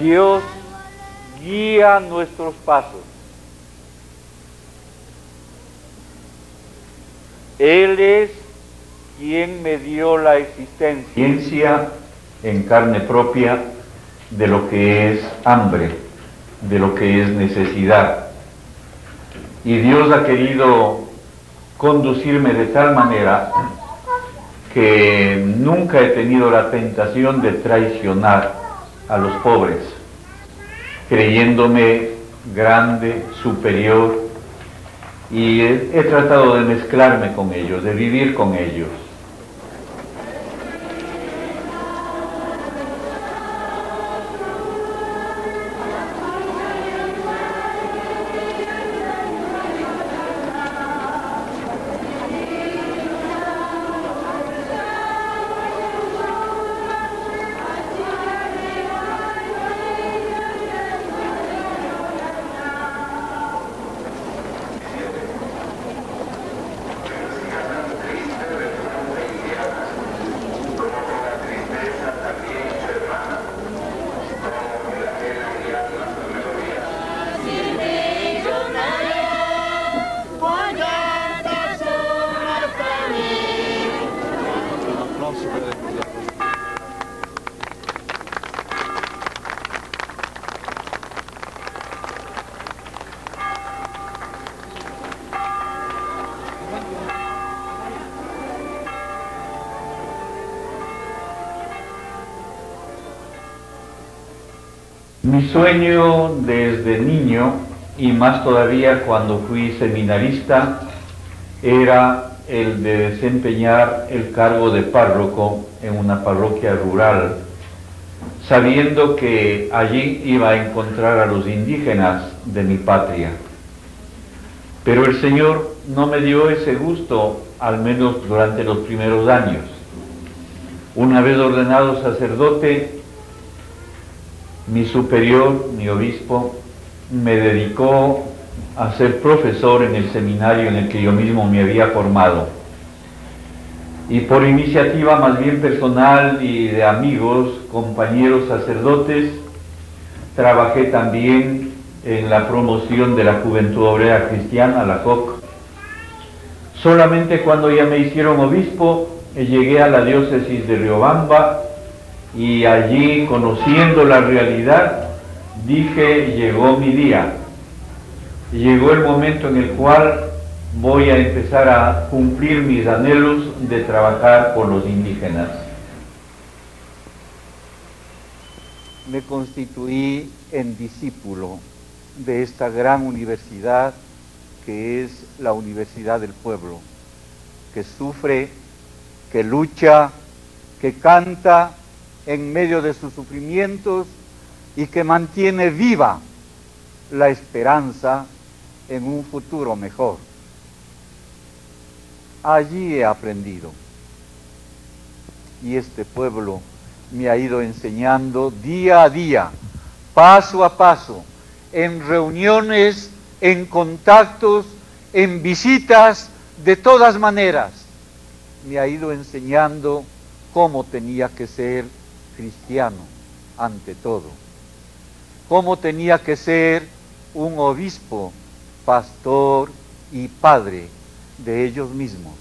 Dios guía nuestros pasos. Él es quien me dio la existencia en carne propia de lo que es hambre, de lo que es necesidad. Y Dios ha querido conducirme de tal manera que nunca he tenido la tentación de traicionar a los pobres, creyéndome grande, superior, y he tratado de mezclarme con ellos, de vivir con ellos. Mi sueño desde niño, y más todavía cuando fui seminarista, era el de desempeñar el cargo de párroco en una parroquia rural, sabiendo que allí iba a encontrar a los indígenas de mi patria. Pero el Señor no me dio ese gusto, al menos durante los primeros años. Una vez ordenado sacerdote, mi superior, mi obispo, me dedicó a ser profesor en el seminario en el que yo mismo me había formado. Y por iniciativa más bien personal y de amigos, compañeros sacerdotes, trabajé también en la promoción de la Juventud Obrera Cristiana, la JOC. Solamente cuando ya me hicieron obispo, llegué a la diócesis de Riobamba, y allí, conociendo la realidad, dije: llegó mi día, llegó el momento en el cual voy a empezar a cumplir mis anhelos de trabajar por los indígenas. Me constituí en discípulo de esta gran universidad que es la Universidad del Pueblo, que sufre, que lucha, que canta en medio de sus sufrimientos y que mantiene viva la esperanza en un futuro mejor. Allí he aprendido, y este pueblo me ha ido enseñando día a día, paso a paso, en reuniones, en contactos, en visitas, de todas maneras, me ha ido enseñando cómo tenía que ser cristiano ante todo, cómo tenía que ser un obispo, pastor y padre de ellos mismos.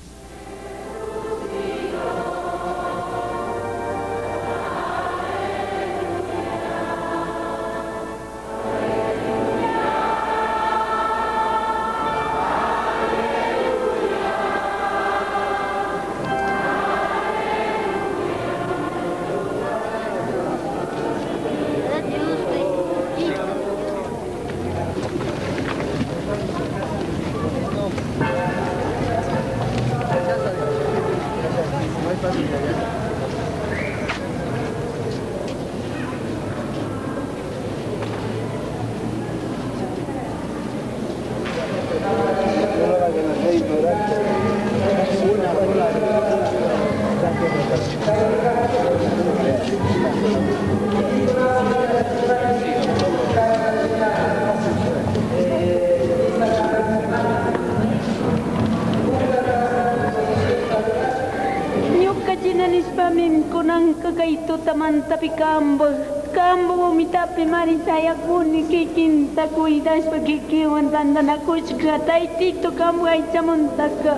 Nyuka jinanis pamin kunang kagaito taman tapi kambal Cambo mitapi marisaya kuni kikinta cuidas pakikiwan tandana kushka taitito cambo aichamontaka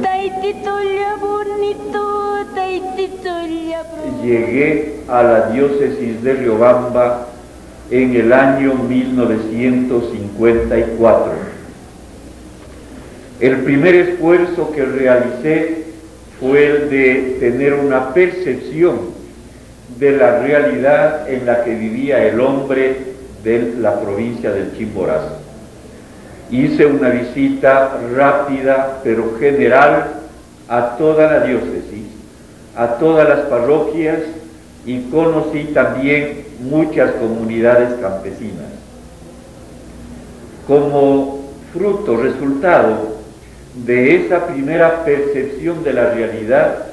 taitito ya bonito taitito ya. Llegué a la diócesis de Riobamba en el año 1954. El primer esfuerzo que realicé fue el de tener una percepción de la realidad en la que vivía el hombre de la provincia del Chimborazo. Hice una visita rápida pero general a toda la diócesis, a todas las parroquias, y conocí también muchas comunidades campesinas. Como fruto, resultado de esa primera percepción de la realidad,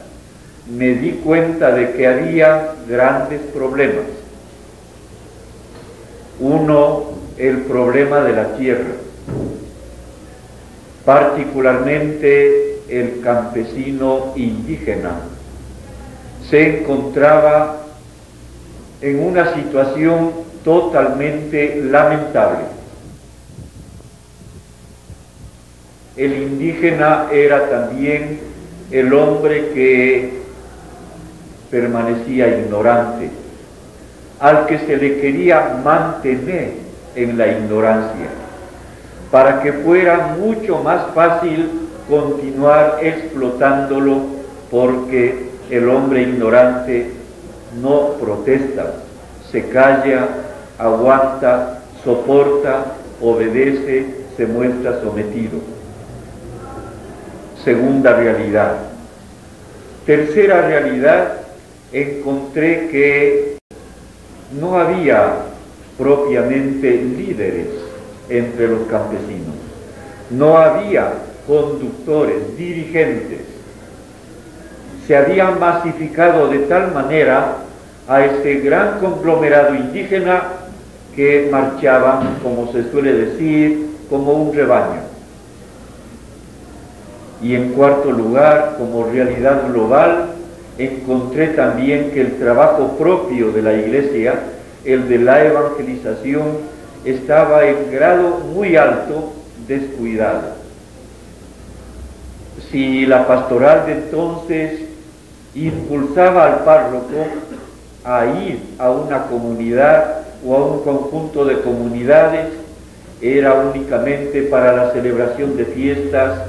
me di cuenta de que había grandes problemas. Uno, el problema de la tierra, particularmente el campesino indígena se encontraba en una situación totalmente lamentable. El indígena era también el hombre que permanecía ignorante, al que se le quería mantener en la ignorancia, para que fuera mucho más fácil continuar explotándolo, porque el hombre ignorante no protesta, se calla, aguanta, soporta, obedece, se muestra sometido. Segunda realidad. Tercera realidad, encontré que no había propiamente líderes entre los campesinos, no había conductores, dirigentes. Se había masificado de tal manera a este gran conglomerado indígena que marchaban, como se suele decir, como un rebaño. Y en cuarto lugar, como realidad global, encontré también que el trabajo propio de la Iglesia, el de la evangelización, estaba en grado muy alto descuidado. Si la pastoral de entonces impulsaba al párroco a ir a una comunidad o a un conjunto de comunidades, era únicamente para la celebración de fiestas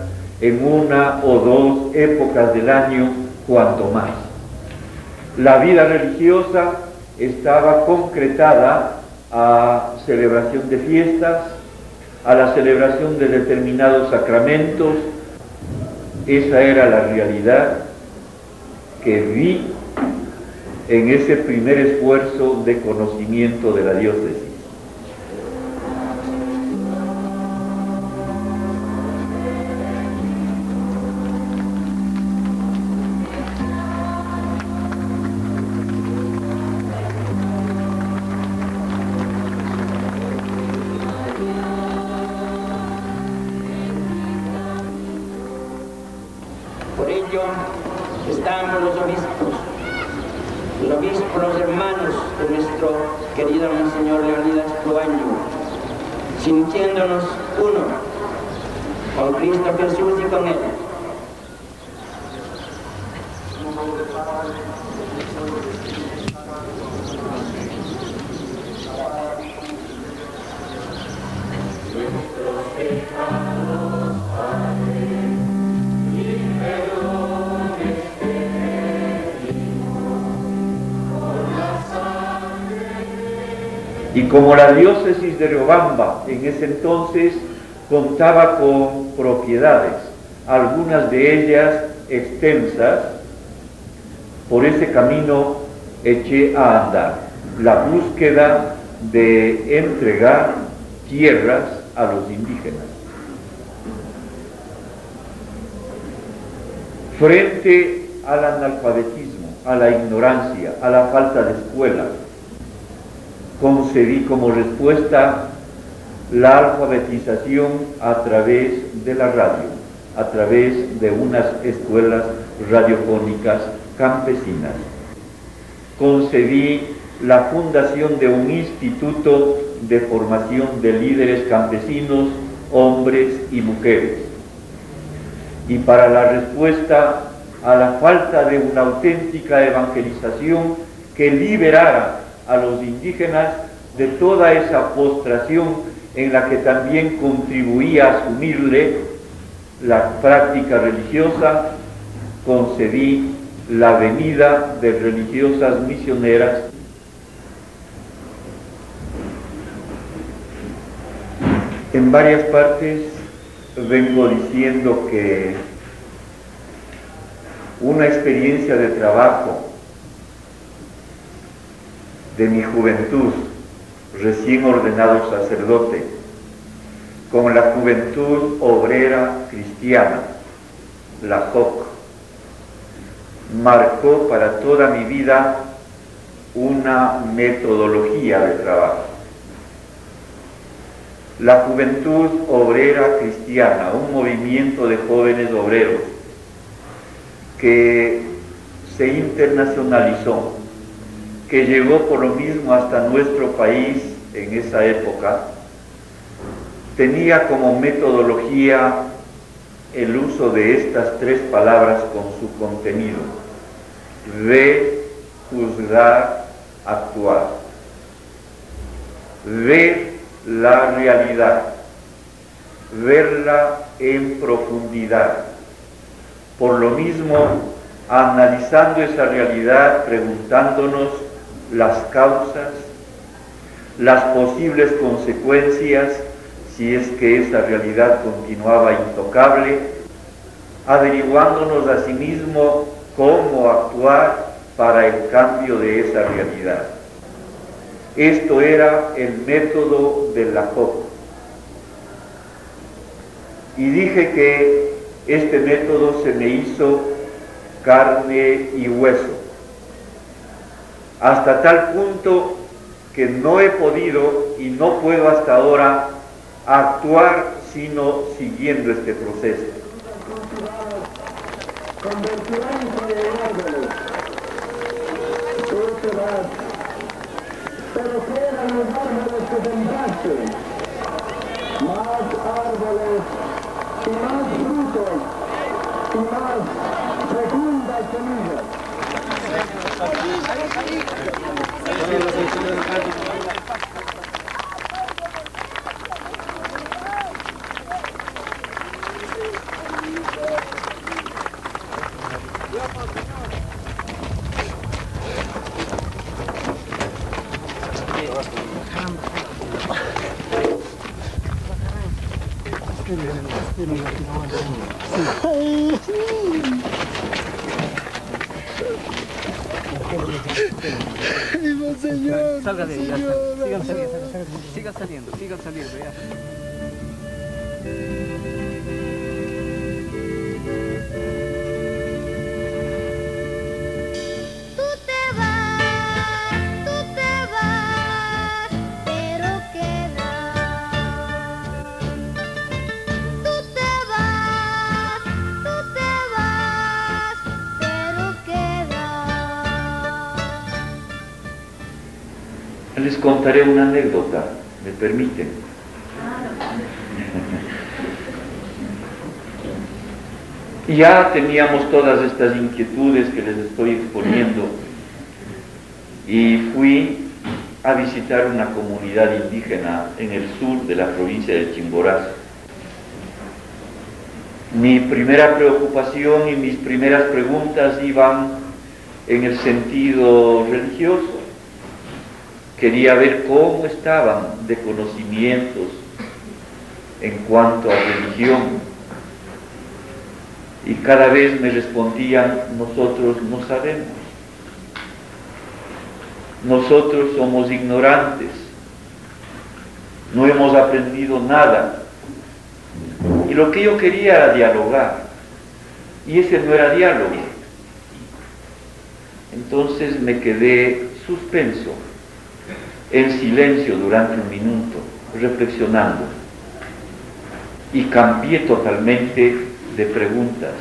en una o dos épocas del año, cuanto más. La vida religiosa estaba concretada a celebración de fiestas, a la celebración de determinados sacramentos. Esa era la realidad que vi en ese primer esfuerzo de conocimiento de la diócesis. Por ello estamos los obispos, los hermanos de nuestro querido Monseñor Leonidas Proaño, sintiéndonos uno con Cristo Jesús y con Él. Y como la diócesis de Riobamba en ese entonces contaba con propiedades, algunas de ellas extensas, por ese camino eché a andar la búsqueda de entregar tierras a los indígenas. Frente al analfabetismo, a la ignorancia, a la falta de escuela, concebí como respuesta la alfabetización a través de la radio, a través de unas escuelas radiofónicas campesinas. Concebí la fundación de un instituto de formación de líderes campesinos, hombres y mujeres. Y para la respuesta a la falta de una auténtica evangelización que liberara a los indígenas de toda esa postración en la que también contribuía a asumirle la práctica religiosa, concedí la venida de religiosas misioneras en varias partes. Vengo diciendo que una experiencia de trabajo de mi juventud, recién ordenado sacerdote, con la Juventud Obrera Cristiana, la JOC, marcó para toda mi vida una metodología de trabajo. La Juventud Obrera Cristiana, un movimiento de jóvenes obreros que se internacionalizó, que llegó por lo mismo hasta nuestro país en esa época, tenía como metodología el uso de estas tres palabras con su contenido: ver, juzgar, actuar. Ver la realidad, verla en profundidad. Por lo mismo, analizando esa realidad, preguntándonos las causas, las posibles consecuencias, si es que esa realidad continuaba intocable, averiguándonos a sí mismo cómo actuar para el cambio de esa realidad. Esto era el método de la JOC. Y dije que este método se me hizo carne y hueso, hasta tal punto que no he podido y no puedo hasta ahora actuar sino siguiendo este proceso. Pero quedan los árboles que sembraste, más árboles y más frutos y más fecundas semillas. Salga de ahí, ya está. Sigan saliendo, ya. Les contaré una anécdota, ¿me permiten? Ya teníamos todas estas inquietudes que les estoy exponiendo y fui a visitar una comunidad indígena en el sur de la provincia de Chimborazo. Mi primera preocupación y mis primeras preguntas iban en el sentido religioso. Quería ver cómo estaban de conocimientos en cuanto a religión. Y cada vez me respondían: nosotros no sabemos. Nosotros somos ignorantes. No hemos aprendido nada. Y lo que yo quería era dialogar. Y ese no era diálogo. Entonces me quedé suspenso, en silencio durante un minuto, reflexionando, y cambié totalmente de preguntas.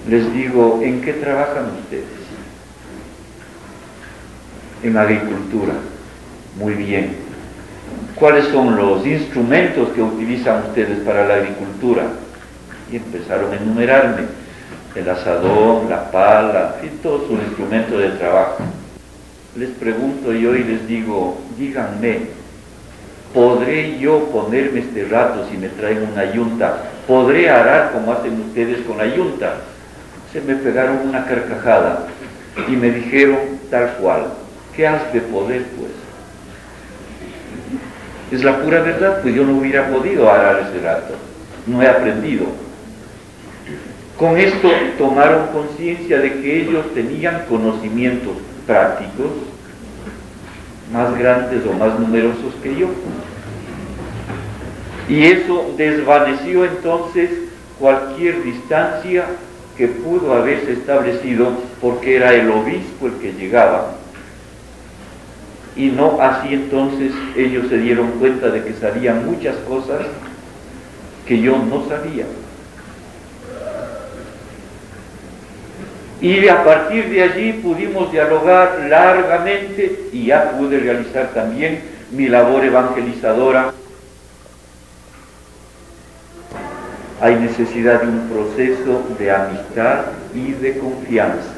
Les digo: ¿en qué trabajan ustedes? en agricultura. Muy bien. ¿Cuáles son los instrumentos que utilizan ustedes para la agricultura? Y empezaron a enumerarme: el asadón, la pala, y todos sus instrumentos de trabajo. Les pregunto yo y les digo, díganme, ¿podré yo ponerme este rato si me traen una yunta? ¿Podré arar como hacen ustedes con la yunta? Se me pegaron una carcajada y me dijeron tal cual: ¿qué has de poder, pues? Es la pura verdad, pues yo no hubiera podido arar ese rato, no he aprendido. Con esto tomaron conciencia de que ellos tenían conocimientos prácticos más grandes o más numerosos que yo. Y eso desvaneció entonces cualquier distancia que pudo haberse establecido, porque era el obispo el que llegaba. Y no así entonces ellos se dieron cuenta de que sabían muchas cosas que yo no sabía. Y a partir de allí pudimos dialogar largamente y ya pude realizar también mi labor evangelizadora. Hay necesidad de un proceso de amistad y de confianza.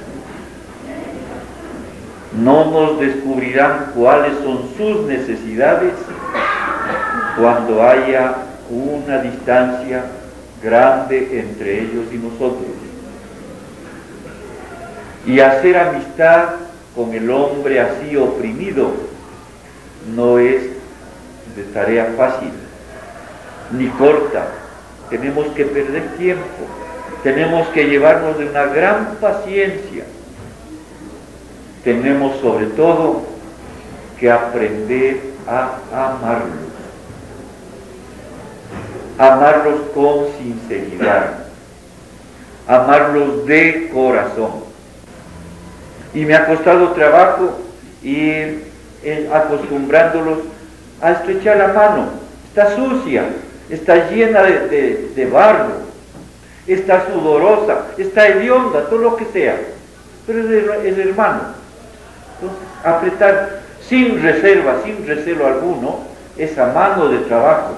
No nos descubrirán cuáles son sus necesidades cuando haya una distancia grande entre ellos y nosotros. Y hacer amistad con el hombre así oprimido no es de tarea fácil ni corta. Tenemos que perder tiempo, tenemos que llevarnos de una gran paciencia. Tenemos sobre todo que aprender a amarlos con sinceridad, amarlos de corazón. Y me ha costado trabajo ir acostumbrándolos a estrechar la mano. Está sucia, está llena de barro, está sudorosa, está hedionda, todo lo que sea, pero es hermano. Entonces, apretar sin reserva, sin recelo alguno, esa mano de trabajo.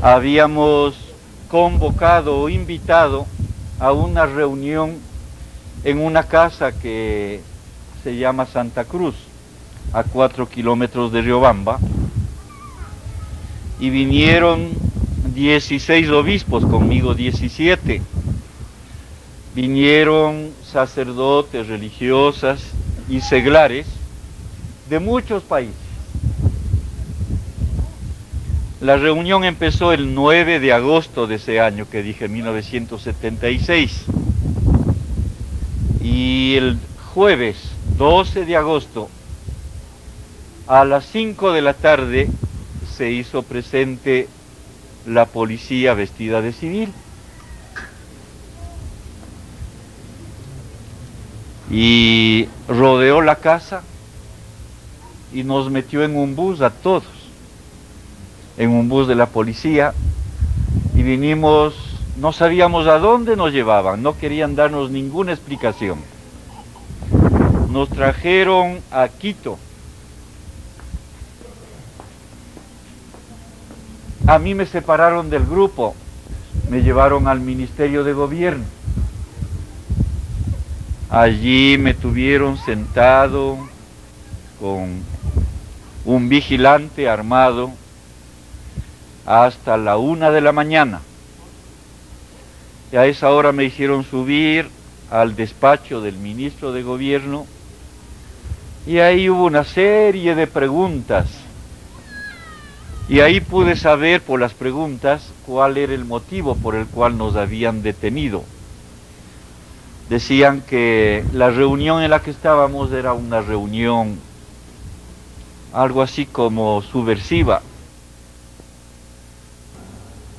Habíamos convocado o invitado a una reunión en una casa que se llama Santa Cruz, a 4 kilómetros de Riobamba, y vinieron 16 obispos, conmigo 17. Vinieron sacerdotes, religiosas y seglares de muchos países. La reunión empezó el 9 de agosto de ese año que dije, 1976. Y el jueves 12 de agosto, a las 5 de la tarde, se hizo presente la policía vestida de civil. Y rodeó la casa y nos metió en un bus a todos, en un bus de la policía, y vinimos, no sabíamos a dónde nos llevaban, no querían darnos ninguna explicación. Nos trajeron a Quito. A mí me separaron del grupo, me llevaron al Ministerio de Gobierno. Allí me tuvieron sentado con un vigilante armado hasta la 1 de la mañana. Y a esa hora me hicieron subir al despacho del ministro de Gobierno y ahí hubo una serie de preguntas. Y ahí pude saber por las preguntas cuál era el motivo por el cual nos habían detenido. Decían que la reunión en la que estábamos era una reunión algo así como subversiva.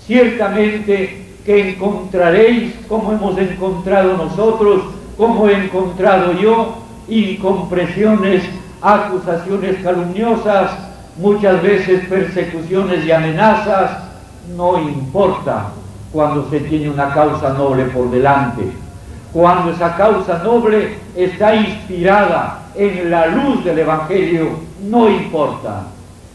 Ciertamente que encontraréis, como hemos encontrado nosotros, como he encontrado yo, incompresiones, acusaciones calumniosas, muchas veces persecuciones y amenazas. No importa cuando se tiene una causa noble por delante. Cuando esa causa noble está inspirada en la luz del Evangelio, no importa.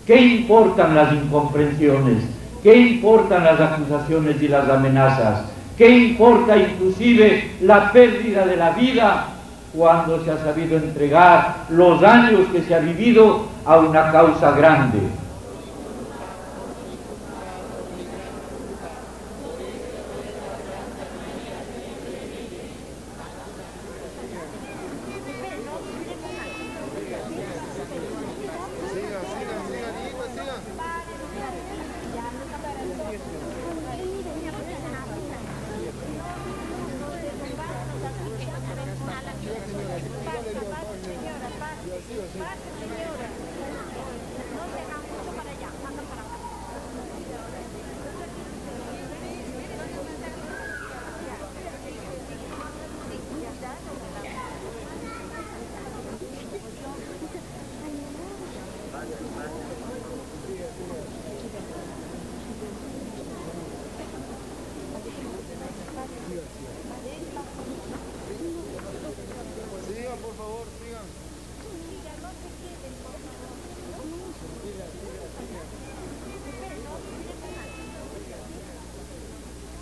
¿Qué importan las incomprensiones? ¿Qué importan las acusaciones y las amenazas? ¿Qué importa inclusive la pérdida de la vida cuando se ha sabido entregar los años que se ha vivido a una causa grande?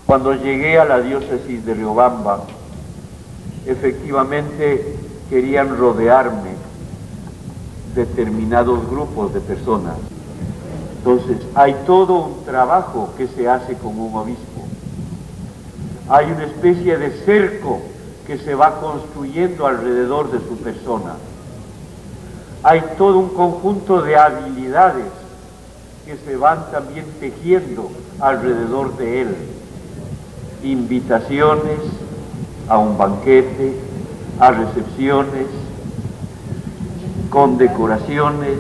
Cuando llegué a la diócesis de Riobamba, efectivamente querían rodearme determinados grupos de personas. Entonces, hay todo un trabajo que se hace con un obispo. Hay una especie de cerco que se va construyendo alrededor de su persona. Hay todo un conjunto de habilidades que se van también tejiendo alrededor de él. Invitaciones a un banquete, a recepciones, condecoraciones,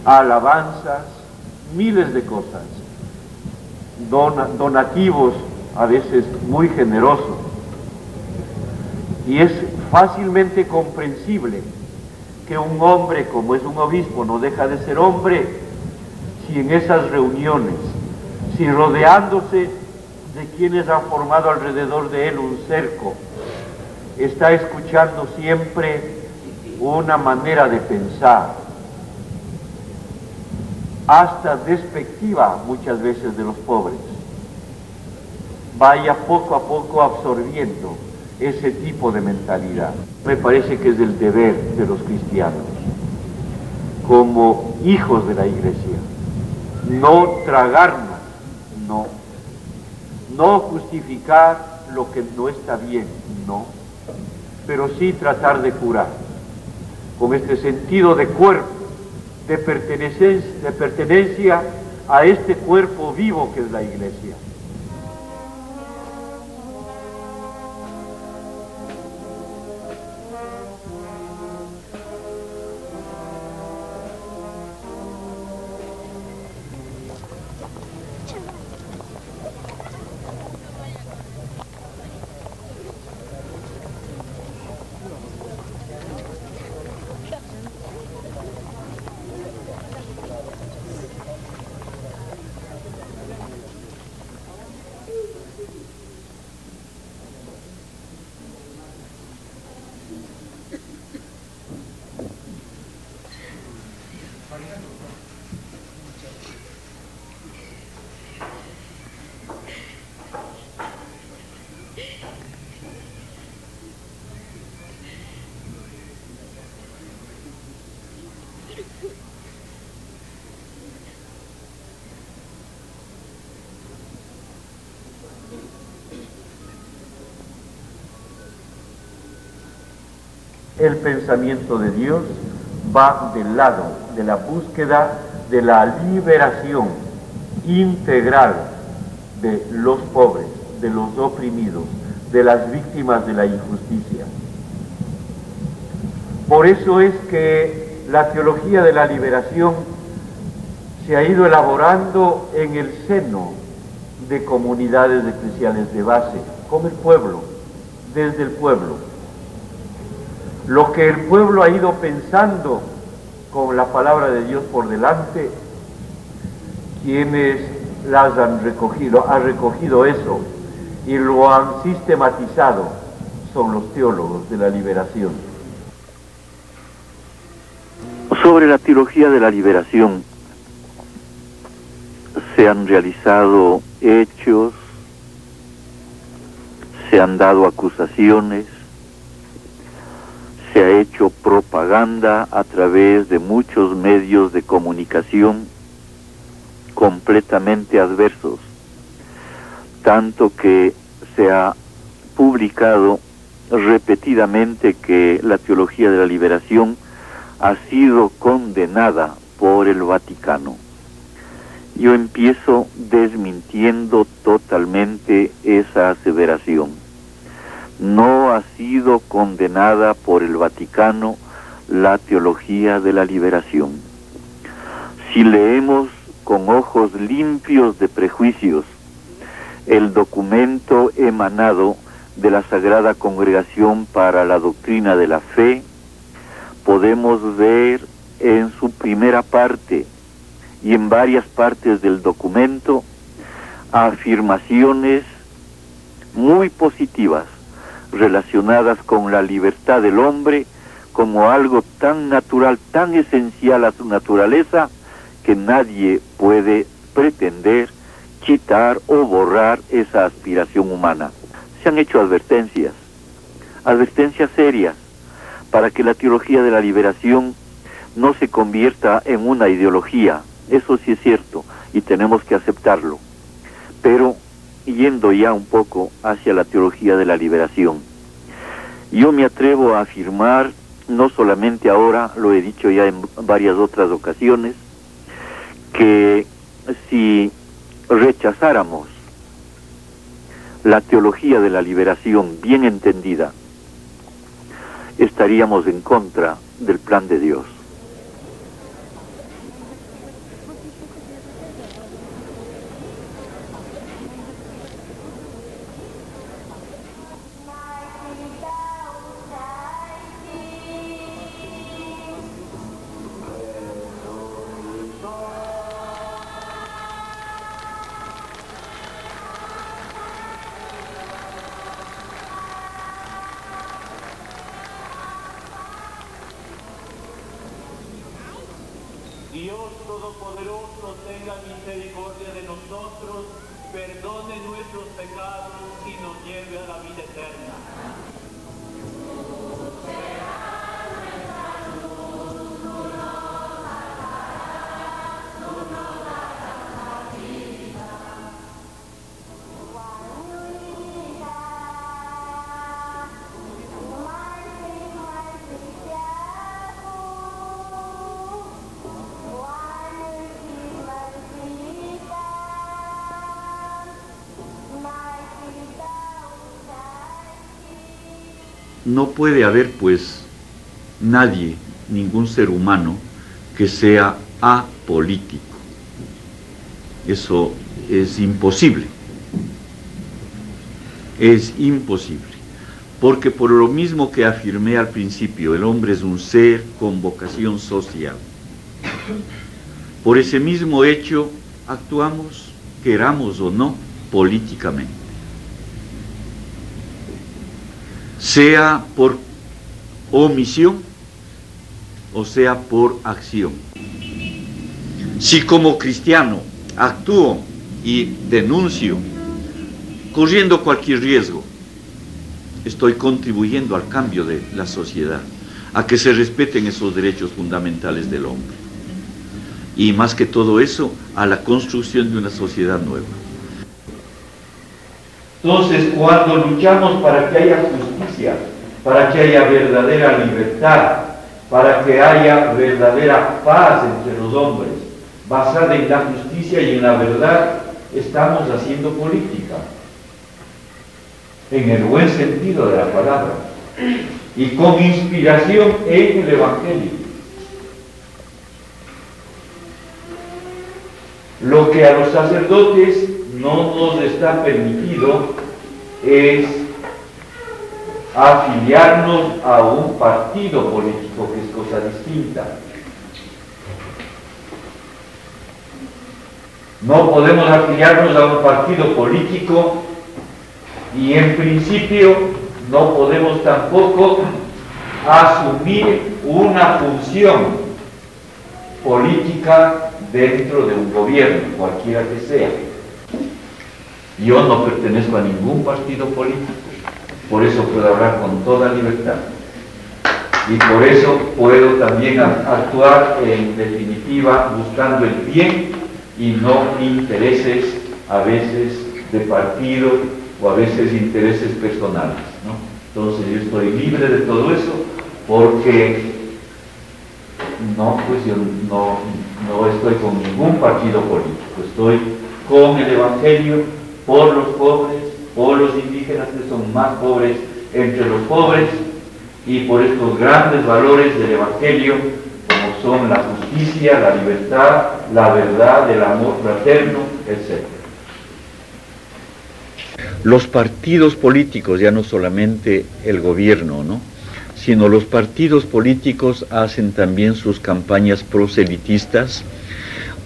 alabanzas, miles de cosas, donativos a veces muy generosos. Y es fácilmente comprensible que un hombre, como es un obispo, no deja de ser hombre, si en esas reuniones, si rodeándose de quienes han formado alrededor de él un cerco, está escuchando siempre una manera de pensar, hasta despectiva muchas veces de los pobres, vaya poco a poco absorbiendo ese tipo de mentalidad. Me parece que es del deber de los cristianos, como hijos de la Iglesia, no tragarnos, no justificar lo que no está bien, no, pero sí tratar de curar, con este sentido de cuerpo, de pertenencia a este cuerpo vivo que es la Iglesia. el pensamiento de Dios va del lado de la búsqueda de la liberación integral de los pobres, de los oprimidos, de las víctimas de la injusticia. Por eso es que la teología de la liberación se ha ido elaborando en el seno de comunidades eclesiales de base, con el pueblo, desde el pueblo. Lo que el pueblo ha ido pensando con la palabra de Dios por delante, quienes las han recogido eso y lo han sistematizado, son los teólogos de la liberación. Sobre la teología de la liberación se han realizado hechos, se han dado acusaciones, se ha hecho propaganda a través de muchos medios de comunicación completamente adversos, tanto que se ha publicado repetidamente que la teología de la liberación ha sido condenada por el Vaticano. Yo empiezo desmintiendo totalmente esa aseveración. No ha sido condenada por el Vaticano la teología de la liberación. Si leemos con ojos limpios de prejuicios el documento emanado de la Sagrada Congregación para la Doctrina de la Fe, podemos ver en su primera parte y en varias partes del documento afirmaciones muy positivas relacionadas con la libertad del hombre como algo tan natural, tan esencial a su naturaleza, que nadie puede pretender quitar o borrar esa aspiración humana. Se han hecho advertencias serias, para que la teología de la liberación no se convierta en una ideología. Eso sí es cierto y tenemos que aceptarlo, pero yendo ya un poco hacia la teología de la liberación, yo me atrevo a afirmar, no solamente ahora, lo he dicho ya en varias otras ocasiones, que si rechazáramos la teología de la liberación bien entendida, estaríamos en contra del plan de Dios. Dios Todopoderoso tenga misericordia de nosotros, perdone nuestros pecados y nos lleve a la vida eterna. No puede haber, pues, nadie, ningún ser humano, que sea apolítico. Eso es imposible. Es imposible. Porque por lo mismo que afirmé al principio, el hombre es un ser con vocación social. Por ese mismo hecho, actuamos, queramos o no, políticamente. Sea por omisión o sea por acción. Si como cristiano actúo y denuncio, corriendo cualquier riesgo, estoy contribuyendo al cambio de la sociedad, a que se respeten esos derechos fundamentales del hombre. Y más que todo eso, a la construcción de una sociedad nueva. Entonces, cuando luchamos para que haya justicia para que haya verdadera libertad, para que haya verdadera paz entre los hombres, basada en la justicia y en la verdad, estamos haciendo política, en el buen sentido de la palabra, y con inspiración en el Evangelio. Lo que a los sacerdotes no nos está permitido es afiliarnos a un partido político, que es cosa distinta. No podemos afiliarnos a un partido político y en principio no podemos tampoco asumir una función política dentro de un gobierno, cualquiera que sea. Yo no pertenezco a ningún partido político, por eso puedo hablar con toda libertad y por eso puedo también actuar en definitiva buscando el bien y no intereses a veces de partido o a veces intereses personales, ¿no? Entonces yo estoy libre de todo eso porque pues yo no estoy con ningún partido político, estoy con el Evangelio, por los pobres, por los indígenas que son más pobres entre los pobres, y por estos grandes valores del Evangelio, como son la justicia, la libertad, la verdad, el amor fraterno, etc. Los partidos políticos, ya no solamente el gobierno, ¿no?, sino los partidos políticos hacen también sus campañas proselitistas,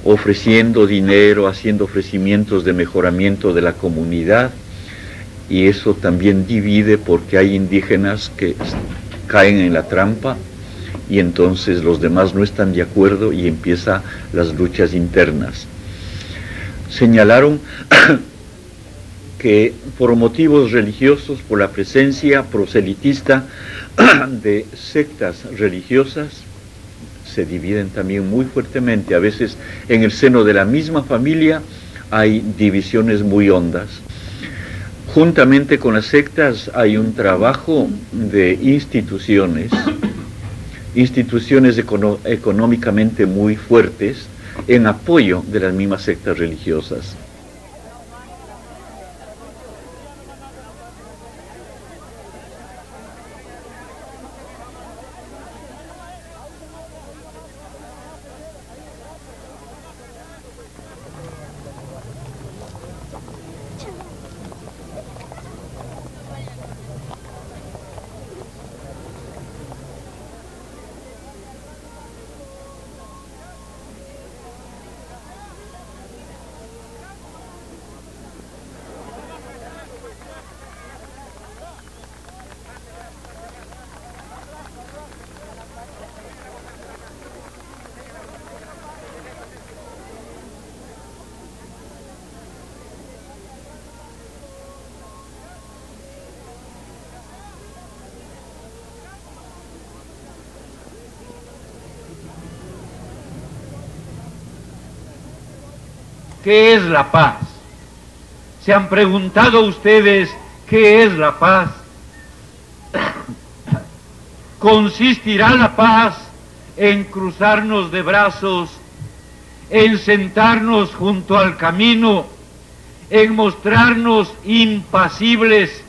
ofreciendo dinero, haciendo ofrecimientos de mejoramiento de la comunidad, y eso también divide porque hay indígenas que caen en la trampa y entonces los demás no están de acuerdo y empiezan las luchas internas. Señalaron que por motivos religiosos, por la presencia proselitista de sectas religiosas, se dividen también muy fuertemente. A veces en el seno de la misma familia hay divisiones muy hondas. Juntamente con las sectas hay un trabajo de instituciones económicamente muy fuertes en apoyo de las mismas sectas religiosas. ¿Qué es la paz? ¿Se han preguntado ustedes qué es la paz? ¿Consistirá la paz en cruzarnos de brazos, en sentarnos junto al camino, en mostrarnos impasibles,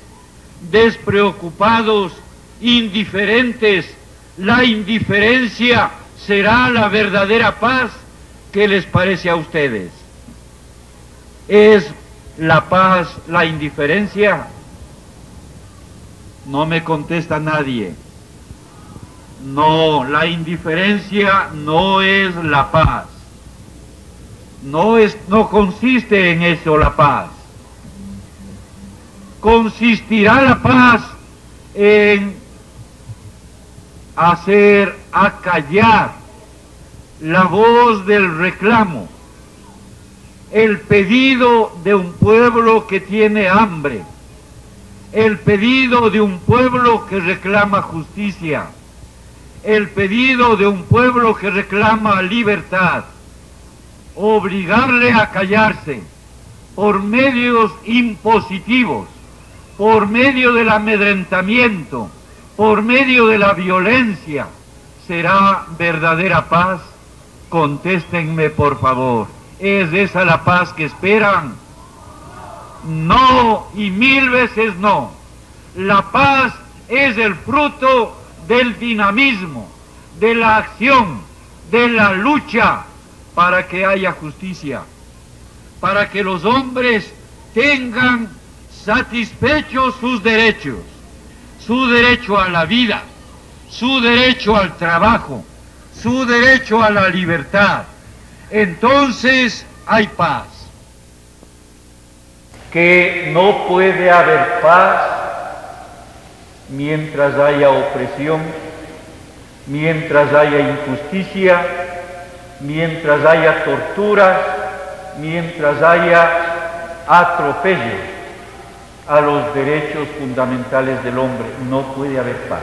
despreocupados, indiferentes? ¿La indiferencia será la verdadera paz? ¿Qué les parece a ustedes? ¿Es la paz la indiferencia? No me contesta nadie. No, la indiferencia no es la paz. No consiste en eso la paz. Consistirá la paz en hacer acallar la voz del reclamo, el pedido de un pueblo que tiene hambre, el pedido de un pueblo que reclama justicia, el pedido de un pueblo que reclama libertad, obligarle a callarse por medios impositivos, por medio del amedrentamiento, por medio de la violencia, será verdadera paz? Contéstenme, por favor. ¿Es esa la paz que esperan? No, y 1000 veces no. La paz es el fruto del dinamismo, de la acción, de la lucha para que haya justicia, para que los hombres tengan satisfechos sus derechos, su derecho a la vida, su derecho al trabajo, su derecho a la libertad. Entonces hay paz. Que no puede haber paz mientras haya opresión, mientras haya injusticia, mientras haya torturas, mientras haya atropellos a los derechos fundamentales del hombre. No puede haber paz.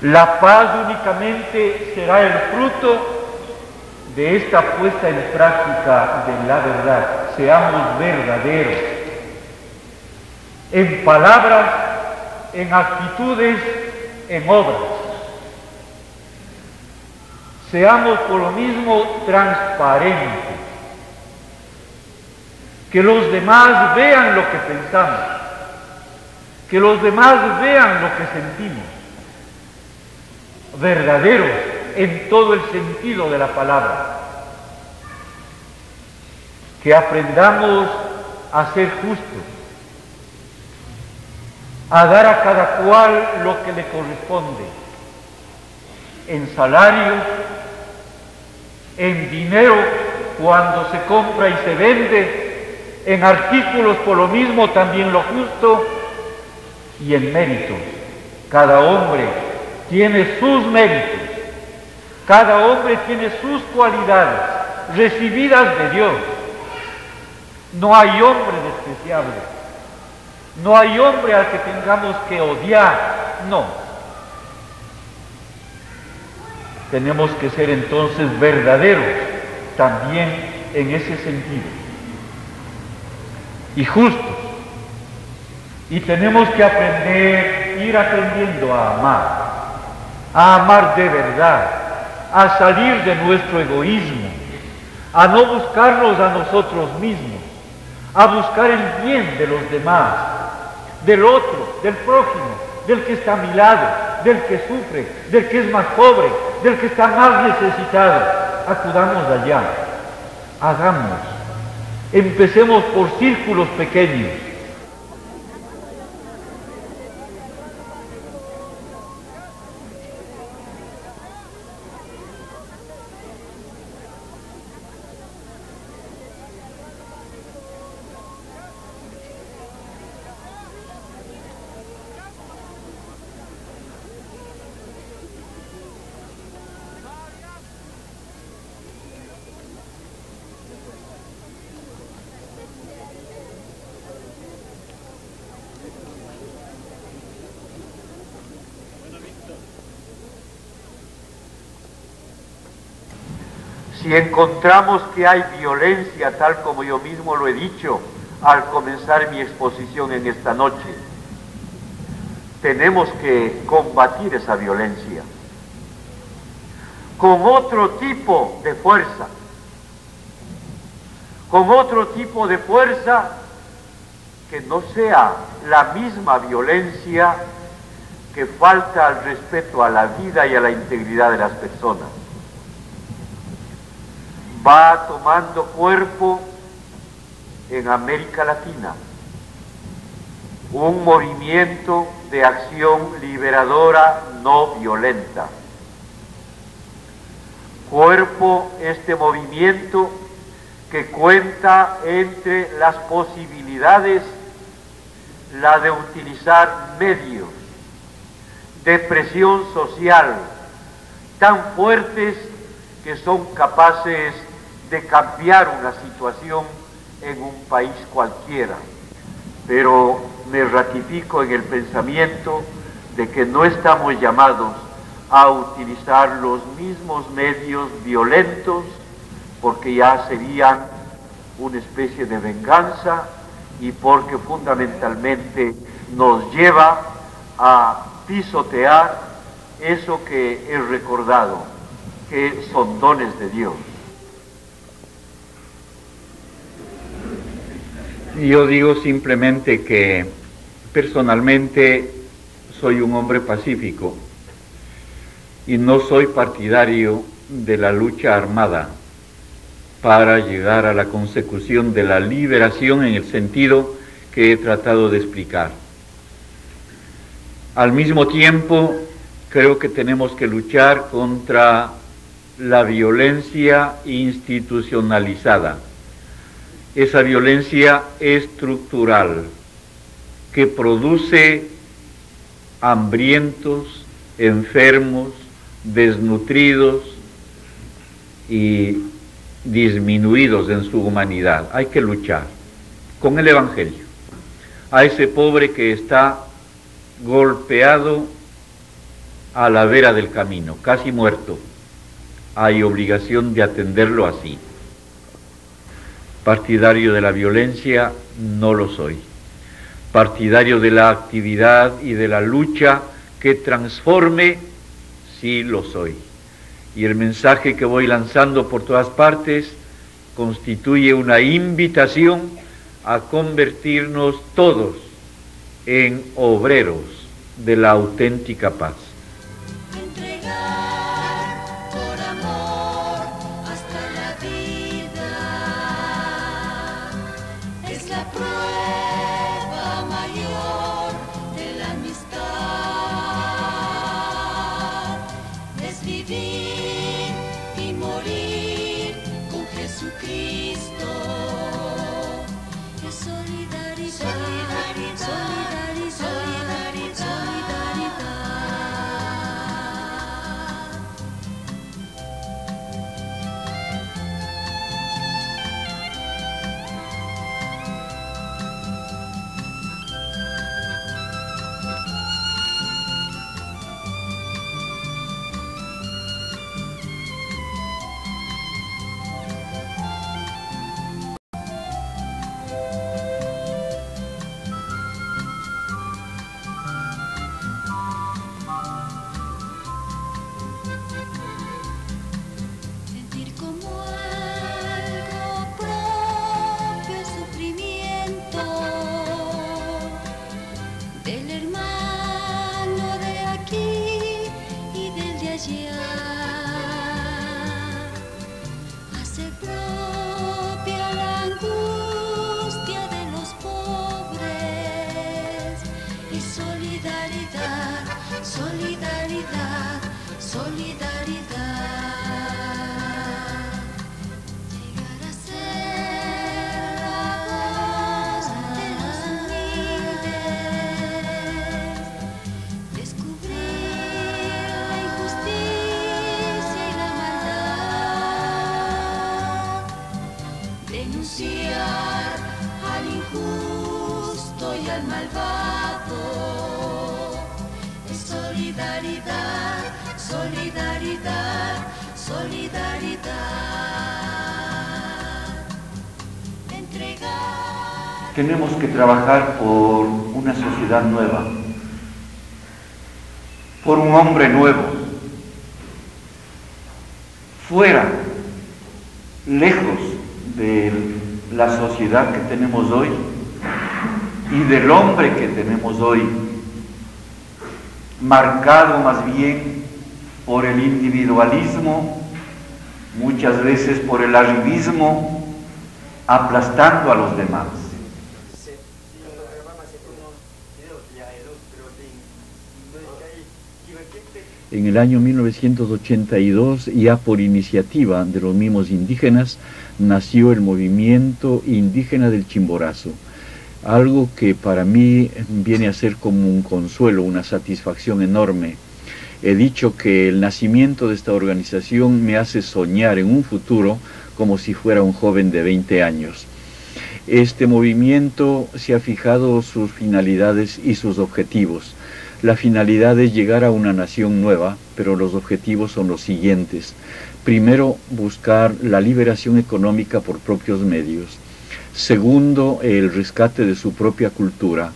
La paz únicamente será el fruto de esta puesta en práctica de la verdad. Seamos verdaderos en palabras, en actitudes, en obras. Seamos por lo mismo transparentes, que los demás vean lo que pensamos, que los demás vean lo que sentimos, verdaderos en todo el sentido de la palabra, que aprendamos a ser justos, a dar a cada cual lo que le corresponde, en salarios, en dinero cuando se compra y se vende, en artículos por lo mismo también lo justo, y en méritos. Cada hombre tiene sus méritos, cada hombre tiene sus cualidades recibidas de Dios. No hay hombre despreciable, no hay hombre al que tengamos que odiar, no. Tenemos que ser entonces verdaderos también en ese sentido, y justos, y tenemos que ir aprendiendo a amar de verdad, a salir de nuestro egoísmo, a no buscarnos a nosotros mismos, a buscar el bien de los demás, del otro, del prójimo, del que está a mi lado, del que sufre, del que es más pobre, del que está más necesitado. Acudamos allá, hagamos, empecemos por círculos pequeños. Si encontramos que hay violencia, tal como yo mismo lo he dicho al comenzar mi exposición en esta noche, tenemos que combatir esa violencia con otro tipo de fuerza, que no sea la misma violencia que falta al respeto a la vida y a la integridad de las personas. Va tomando cuerpo en América Latina un movimiento de acción liberadora no violenta. Cuerpo este movimiento que cuenta entre las posibilidades la de utilizar medios de presión social tan fuertes que son capaces de cambiar una situación en un país cualquiera. Pero me ratifico en el pensamiento de que no estamos llamados a utilizar los mismos medios violentos, porque ya serían una especie de venganza y porque fundamentalmente nos lleva a pisotear eso que es recordado, que son dones de Dios. Yo digo simplemente que personalmente soy un hombre pacífico y no soy partidario de la lucha armada para llegar a la consecución de la liberación en el sentido que he tratado de explicar. Al mismo tiempo, creo que tenemos que luchar contra la violencia institucionalizada, esa violencia estructural que produce hambrientos, enfermos, desnutridos y disminuidos en su humanidad. Hay que luchar con el Evangelio. A ese pobre que está golpeado a la vera del camino, casi muerto, hay obligación de atenderlo así. Partidario de la violencia, no lo soy. Partidario de la actividad y de la lucha que transforme, sí lo soy. Y el mensaje que voy lanzando por todas partes constituye una invitación a convertirnos todos en obreros de la auténtica paz. Tenemos que trabajar por una sociedad nueva, por un hombre nuevo, fuera, lejos de la sociedad que tenemos hoy y del hombre que tenemos hoy, marcado más bien por el individualismo, muchas veces por el arribismo, aplastando a los demás. En el año 1982, ya por iniciativa de los mismos indígenas, nació el movimiento indígena del Chimborazo, algo que para mí viene a ser como un consuelo, una satisfacción enorme. He dicho que el nacimiento de esta organización me hace soñar en un futuro como si fuera un joven de 20 años. Este movimiento se ha fijado sus finalidades y sus objetivos. La finalidad es llegar a una nación nueva, pero los objetivos son los siguientes. Primero, buscar la liberación económica por propios medios. Segundo, el rescate de su propia cultura.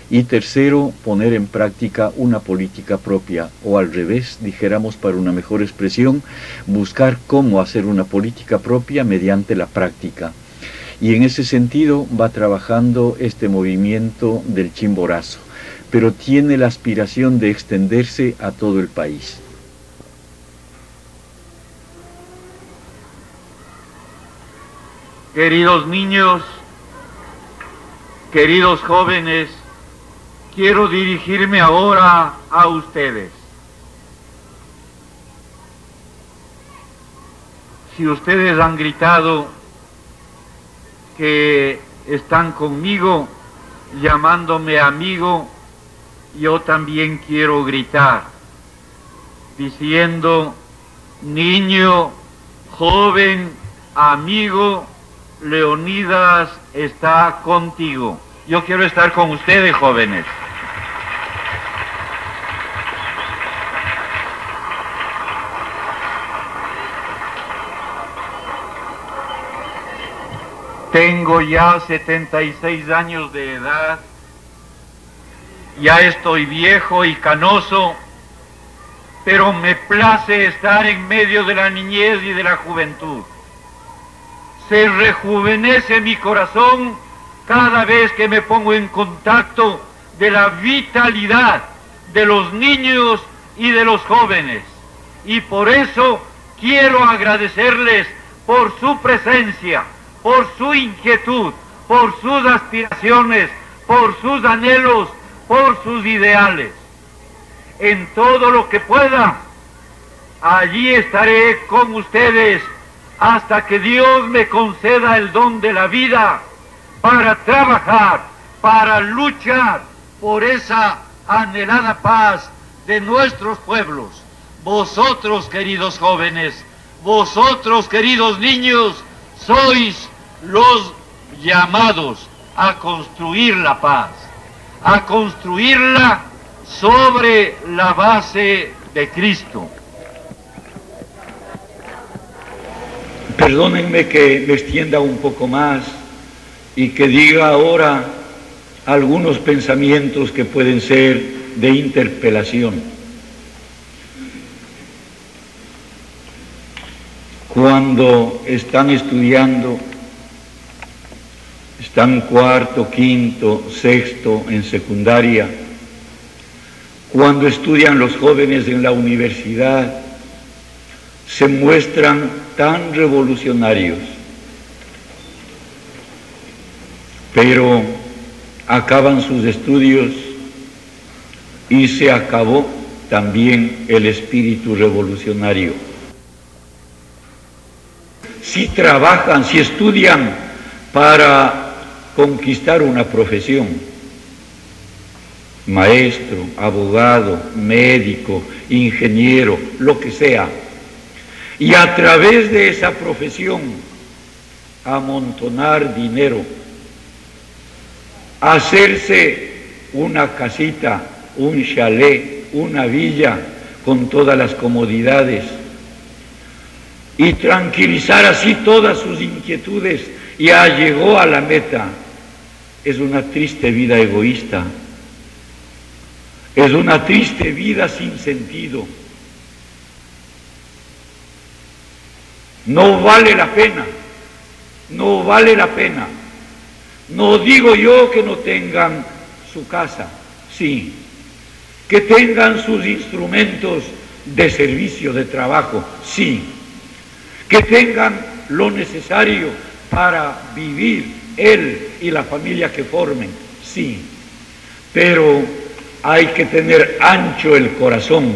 Y tercero, poner en práctica una política propia, o al revés, dijéramos para una mejor expresión, buscar cómo hacer una política propia mediante la práctica. Y en ese sentido va trabajando este movimiento del Chimborazo, pero tiene la aspiración de extenderse a todo el país. Queridos niños, queridos jóvenes, quiero dirigirme ahora a ustedes. Si ustedes han gritado que están conmigo, llamándome amigo, yo también quiero gritar, diciendo, niño, joven, amigo, Leonidas está contigo. Yo quiero estar con ustedes, jóvenes. Tengo ya 76 años de edad, ya estoy viejo y canoso, pero me place estar en medio de la niñez y de la juventud. Se rejuvenece mi corazón cada vez que me pongo en contacto de la vitalidad de los niños y de los jóvenes. Y por eso quiero agradecerles por su presencia, por su inquietud, por sus aspiraciones, por sus anhelos, por sus ideales. En todo lo que pueda, allí estaré con ustedes hasta que Dios me conceda el don de la vida para trabajar, para luchar por esa anhelada paz de nuestros pueblos. Vosotros, queridos jóvenes, vosotros, queridos niños, sois los llamados a construir la paz, a construirla sobre la base de Cristo. Perdónenme que me extienda un poco más y que diga ahora algunos pensamientos que pueden ser de interpelación. Cuando están estudiando, están cuarto, quinto, sexto en secundaria, cuando estudian los jóvenes en la universidad, se muestran tan revolucionarios, pero acaban sus estudios y se acabó también el espíritu revolucionario. Si trabajan, si estudian para conquistar una profesión, maestro, abogado, médico, ingeniero, lo que sea, y a través de esa profesión amontonar dinero, hacerse una casita, un chalet, una villa con todas las comodidades y tranquilizar así todas sus inquietudes, ya llegó a la meta. Es una triste vida egoísta, es una triste vida sin sentido. No vale la pena, no vale la pena. No digo yo que no tengan su casa, sí, que tengan sus instrumentos de servicio, de trabajo, sí, que tengan lo necesario para vivir él y la familia que formen, sí, pero hay que tener ancho el corazón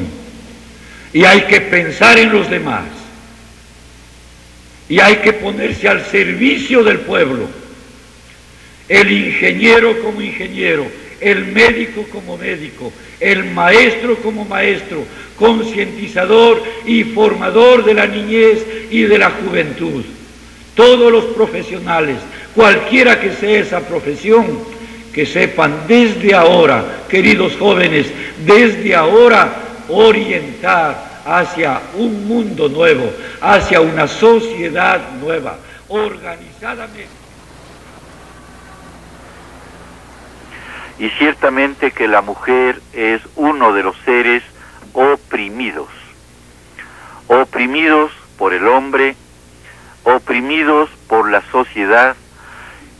y hay que pensar en los demás y hay que ponerse al servicio del pueblo. El ingeniero como ingeniero, el médico como médico, el maestro como maestro, concientizador y formador de la niñez y de la juventud. Todos los profesionales, cualquiera que sea esa profesión, que sepan desde ahora, queridos jóvenes, desde ahora orientar hacia un mundo nuevo, hacia una sociedad nueva, organizadamente. y ciertamente que la mujer es uno de los seres oprimidos por el hombre, oprimidos por la sociedad,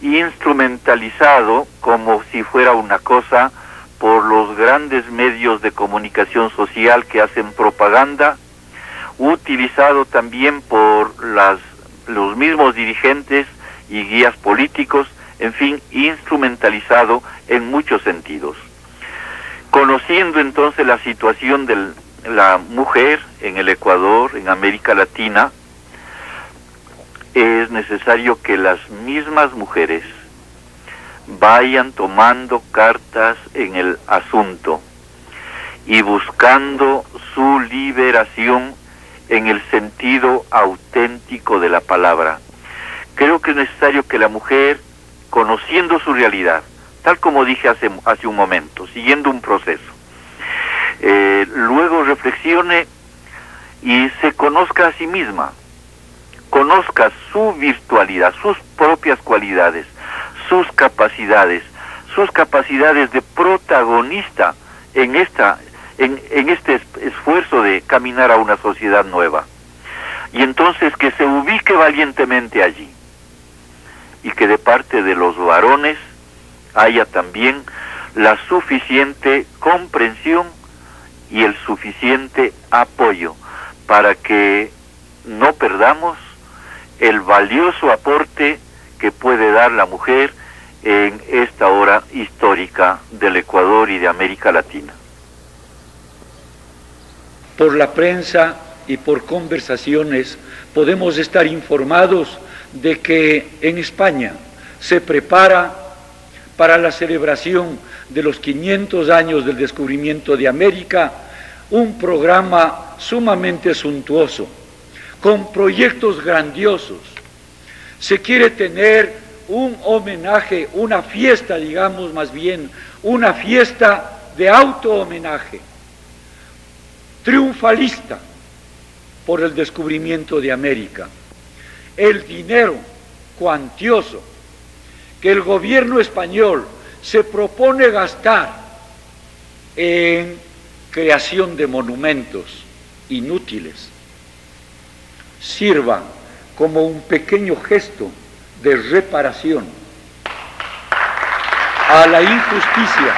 instrumentalizado como si fuera una cosa por los grandes medios de comunicación social que hacen propaganda, utilizado también por los mismos dirigentes y guías políticos, en fin, instrumentalizado en muchos sentidos. Conociendo entonces la situación de la mujer en el Ecuador, en América Latina, es necesario que las mismas mujeres vayan tomando cartas en el asunto y buscando su liberación en el sentido auténtico de la palabra. Creo que es necesario que la mujer, conociendo su realidad, tal como dije hace un momento, siguiendo un proceso, luego reflexione y se conozca a sí misma, conozca su virtualidad, sus propias cualidades, sus capacidades de protagonista en este esfuerzo de caminar a una sociedad nueva. Y entonces que se ubique valientemente allí, y que de parte de los varones haya también la suficiente comprensión y el suficiente apoyo para que no perdamos el valioso aporte que puede dar la mujer en esta hora histórica del Ecuador y de América Latina. Por la prensa y por conversaciones podemos estar informados de que en España se prepara para la celebración de los 500 años del descubrimiento de América un programa sumamente suntuoso, con proyectos grandiosos. Se quiere tener un homenaje, una fiesta, digamos más bien, una fiesta de auto-homenaje, triunfalista por el descubrimiento de América. El dinero cuantioso que el gobierno español se propone gastar en creación de monumentos inútiles sirva como un pequeño gesto de reparación a la injusticia,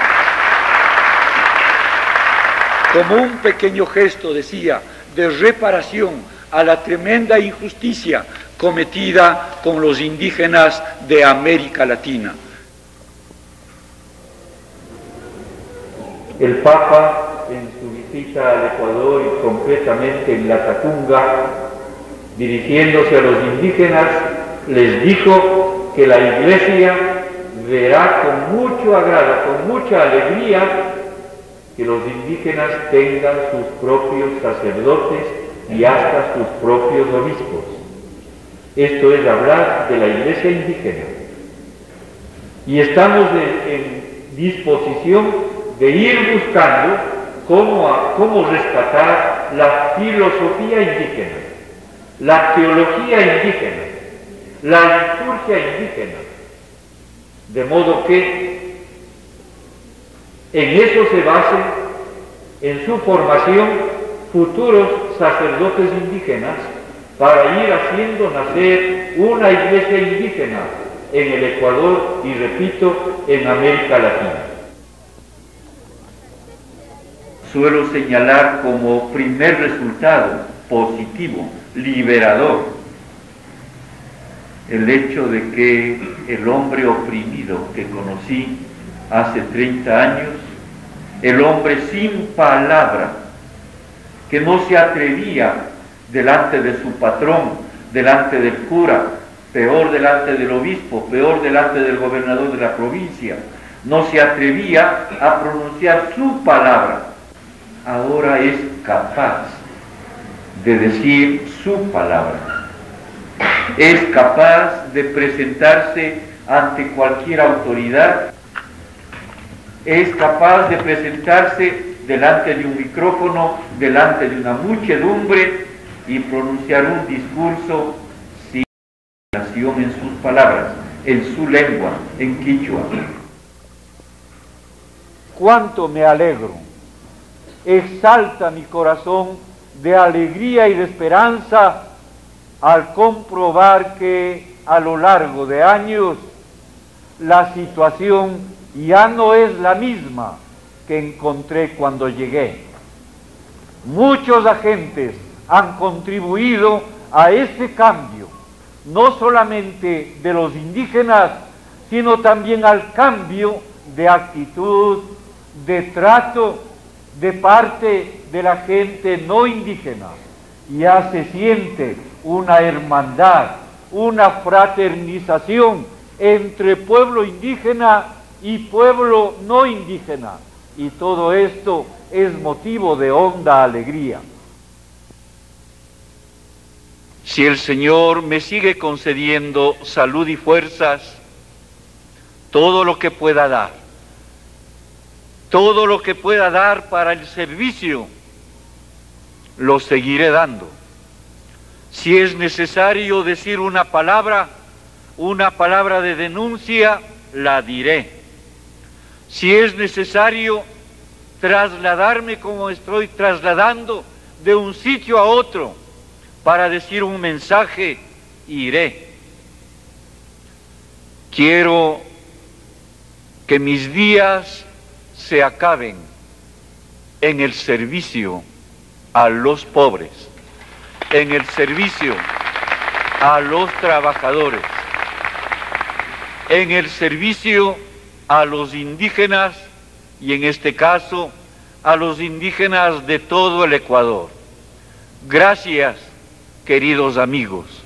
como un pequeño gesto, decía, de reparación a la tremenda injusticia cometida con los indígenas de América Latina. El Papa, en su visita al Ecuador y concretamente en la Tacunga, dirigiéndose a los indígenas, les dijo que la Iglesia verá con mucho agrado, con mucha alegría, que los indígenas tengan sus propios sacerdotes y hasta sus propios obispos. Esto es hablar de la Iglesia indígena. Y estamos en disposición de ir buscando cómo rescatar la filosofía indígena, la teología indígena, la liturgia indígena, de modo que en eso se basen en su formación futuros sacerdotes indígenas para ir haciendo nacer una iglesia indígena en el Ecuador y, repito, en América Latina. Suelo señalar como primer resultado positivo, liberador, el hecho de que el hombre oprimido que conocí hace 30 años, el hombre sin palabra, que no se atrevía delante de su patrón, delante del cura, peor delante del obispo, peor delante del gobernador de la provincia, no se atrevía a pronunciar su palabra, ahora es capaz de decir su palabra, es capaz de presentarse ante cualquier autoridad, es capaz de presentarse delante de un micrófono, delante de una muchedumbre y pronunciar un discurso sin relación en sus palabras, en su lengua, en quichua. cuánto me alegro. Exalta mi corazón de alegría y de esperanza al comprobar que a lo largo de años la situación ya no es la misma que encontré cuando llegué. Muchos agentes han contribuido a este cambio, no solamente de los indígenas, sino también al cambio de actitud, de trato de parte de la gente no indígena. Ya se siente una hermandad, una fraternización entre pueblo indígena y pueblo no indígena, y todo esto es motivo de honda alegría. Si el Señor me sigue concediendo salud y fuerzas, todo lo que pueda dar, todo lo que pueda dar para el servicio, lo seguiré dando. Si es necesario decir una palabra de denuncia, la diré. Si es necesario trasladarme como estoy trasladando de un sitio a otro para decir un mensaje, iré. Quiero que mis días se acaben en el servicio a los pobres, en el servicio a los trabajadores, en el servicio a los indígenas y en este caso a los indígenas de todo el Ecuador. Gracias, queridos amigos.